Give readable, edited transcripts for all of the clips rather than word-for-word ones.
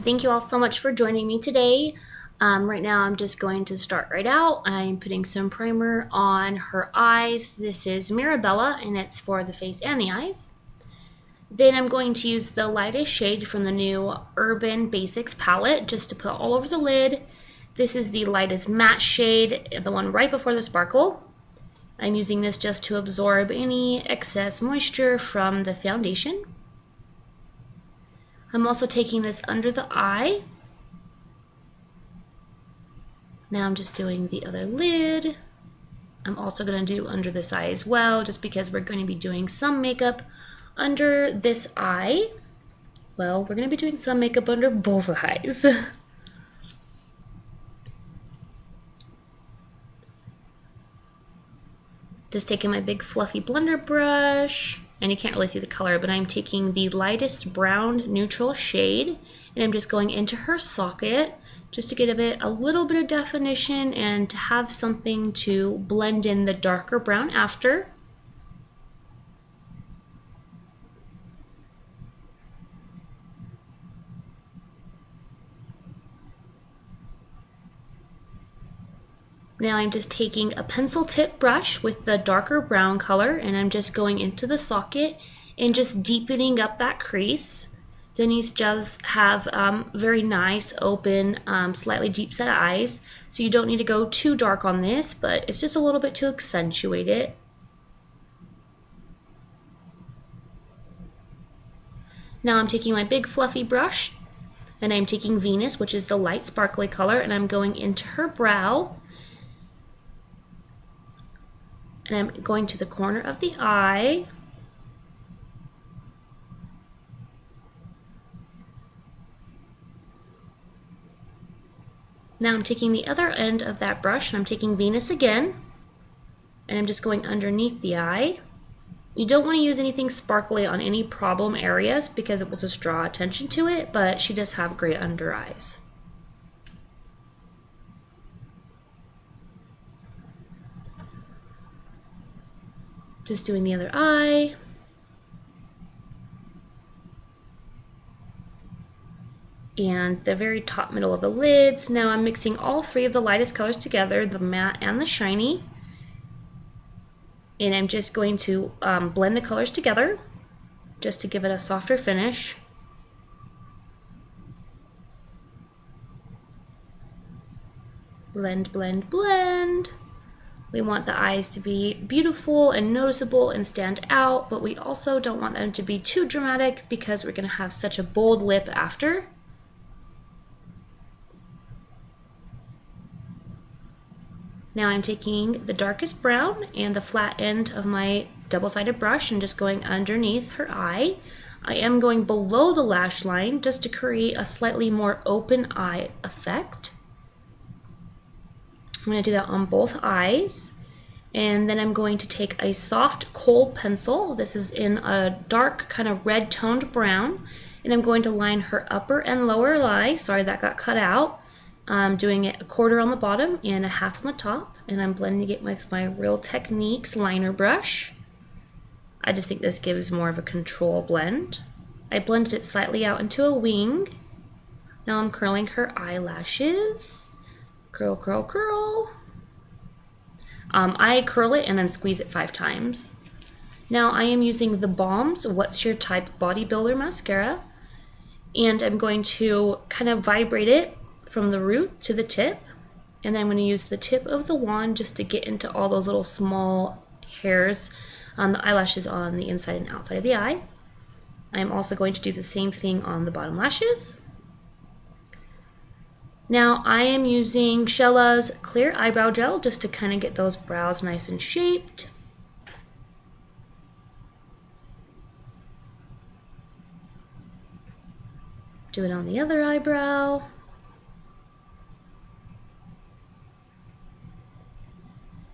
Thank you all so much for joining me today. Right now I'm just going to start right out. I'm putting some primer on her eyes. This is Mirabella and it's for the face and the eyes. Then I'm going to use the lightest shade from the new Urban Basics palette just to put all over the lid. This is the lightest matte shade, the one right before the sparkle. I'm using this just to absorb any excess moisture from the foundation. I'm also taking this under the eye. Now I'm just doing the other lid. I'm also going to do under this eye as well, just because we're going to be doing some makeup under this eye. Well, we're going to be doing some makeup under both eyes. Just taking my big fluffy blender brush, and you can't really see the color, but I'm taking the lightest brown neutral shade, and I'm just going into her socket just to give it a little bit of definition and to have something to blend in the darker brown after. Now I'm just taking a pencil tip brush with the darker brown color, and I'm just going into the socket and just deepening up that crease. Denise does have very nice, open, slightly deep set eyes, so you don't need to go too dark on this, but it's just a little bit to accentuate it. Now I'm taking my big fluffy brush, and I'm taking Venus, which is the light sparkly color, and I'm going into her brow. And I'm going to the corner of the eye. Now I'm taking the other end of that brush and I'm taking Venus again. And I'm just going underneath the eye. You don't want to use anything sparkly on any problem areas because it will just draw attention to it, but she does have great under eyes. Just doing the other eye. And the very top middle of the lids. Now I'm mixing all three of the lightest colors together, the matte and the shiny. And I'm just going to blend the colors together just to give it a softer finish. Blend, blend, blend. We want the eyes to be beautiful and noticeable and stand out, but we also don't want them to be too dramatic because we're going to have such a bold lip after. Now I'm taking the darkest brown and the flat end of my double-sided brush and just going underneath her eye. I am going below the lash line just to create a slightly more open eye effect. I'm going to do that on both eyes, and then I'm going to take a soft kohl pencil. This is in a dark kind of red toned brown, and I'm going to line her upper and lower eye. Sorry, that got cut out. I'm doing it a quarter on the bottom and a half on the top, and I'm blending it with my Real Techniques liner brush. I just think this gives more of a control blend. I blended it slightly out into a wing. Now I'm curling her eyelashes. Curl, curl, curl. I curl it and then squeeze it 5 times. Now I am using the Balm's What's Your Type Bodybuilder Mascara, and I'm going to kind of vibrate it from the root to the tip, and then I'm going to use the tip of the wand just to get into all those little small hairs on the eyelashes on the inside and outside of the eye. I'm also going to do the same thing on the bottom lashes. Now I am using Chella's clear eyebrow gel just to kind of get those brows nice and shaped. Do it on the other eyebrow.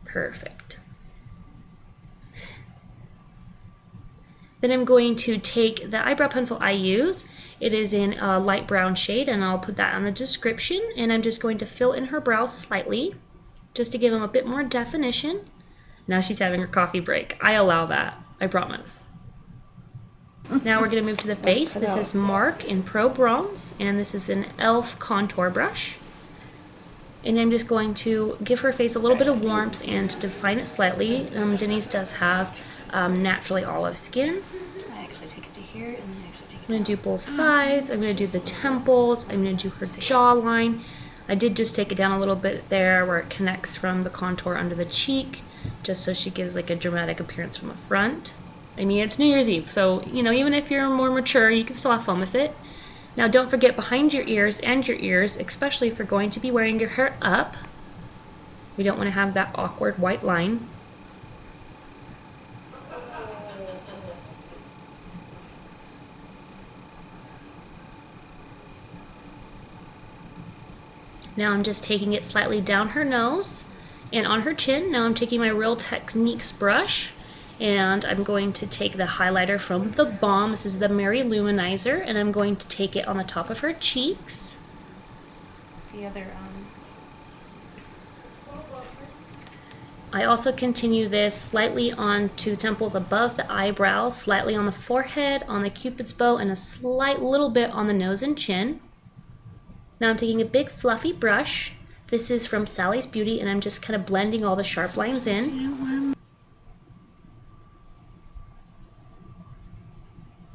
Perfect. Then I'm going to take the eyebrow pencil I use. It is in a light brown shade, and I'll put that on the description. And I'm just going to fill in her brows slightly, just to give them a bit more definition. Now she's having her coffee break. I allow that, I promise. Now we're going to move to the face. This is Mark in Pro Bronze, and this is an e.l.f. contour brush. And I'm just going to give her face a little bit of warmth and define it slightly. Denise does have naturally olive skin. I actually take it to here, and then I actually take it. I'm going to do both sides. I'm going to do the temples. I'm going to do her jawline. I did just take it down a little bit there where it connects from the contour under the cheek, just so she gives like a dramatic appearance from the front. I mean, it's New Year's Eve, so, you know, even if you're more mature, you can still have fun with it. Now, don't forget behind your ears and your ears, especially if you're going to be wearing your hair up. We don't want to have that awkward white line. Now I'm just taking it slightly down her nose and on her chin. Now I'm taking my Real Techniques brush, and I'm going to take the highlighter from the Balm. This is the Mary Luminizer, and I'm going to take it on the top of her cheeks. The other, I also continue this slightly onto the temples above the eyebrows, slightly on the forehead, on the Cupid's bow, and a slight little bit on the nose and chin. Now I'm taking a big fluffy brush. This is from Sally's Beauty, and I'm just kind of blending all the sharp lines in.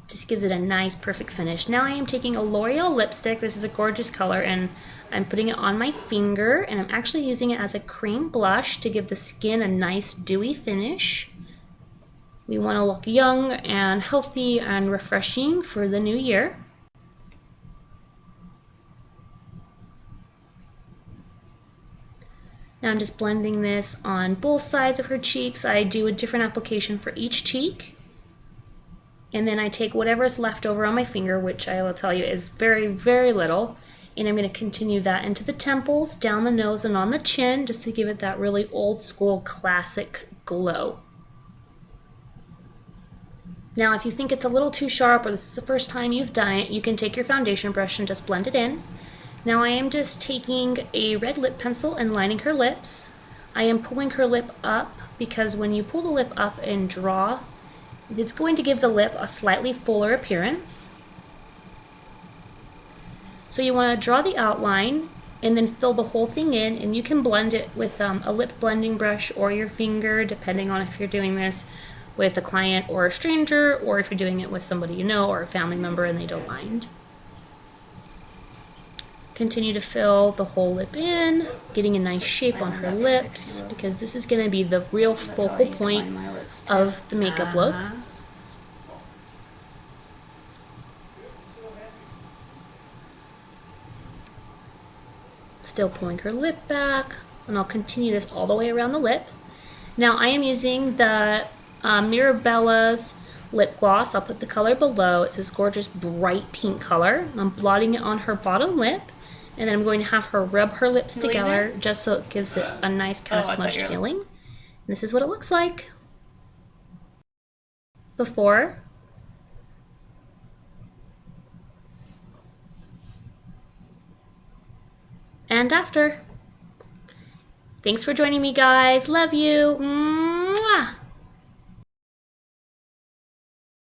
Just gives it a nice, perfect finish. Now I am taking a L'Oreal lipstick. This is a gorgeous color, and I'm putting it on my finger, and I'm actually using it as a cream blush to give the skin a nice, dewy finish. We want to look young and healthy and refreshing for the new year. Now I'm just blending this on both sides of her cheeks. I do a different application for each cheek. And then I take whatever's left over on my finger, which I will tell you is very, very little, and I'm going to continue that into the temples, down the nose, and on the chin, just to give it that really old school classic glow. Now if you think it's a little too sharp, or this is the first time you've done it, you can take your foundation brush and just blend it in. Now I am just taking a red lip pencil and lining her lips. I am pulling her lip up because when you pull the lip up and draw, it's going to give the lip a slightly fuller appearance. So you want to draw the outline and then fill the whole thing in, and you can blend it with a lip blending brush or your finger, depending on if you're doing this with a client or a stranger, or if you're doing it with somebody you know or a family member and they don't mind. Continue to fill the whole lip in, getting a nice shape on her lips, because this is going to be the real focal point of the makeup look. Still pulling her lip back, and I'll continue this all the way around the lip. Now I am using the Mirabella's lip gloss. I'll put the color below. It's this gorgeous bright pink color. I'm blotting it on her bottom lip, and then I'm going to have her rub her lips together just so it gives it a nice kind of smudged feeling. And this is what it looks like before. And after. Thanks for joining me, guys. Love you. Mwah!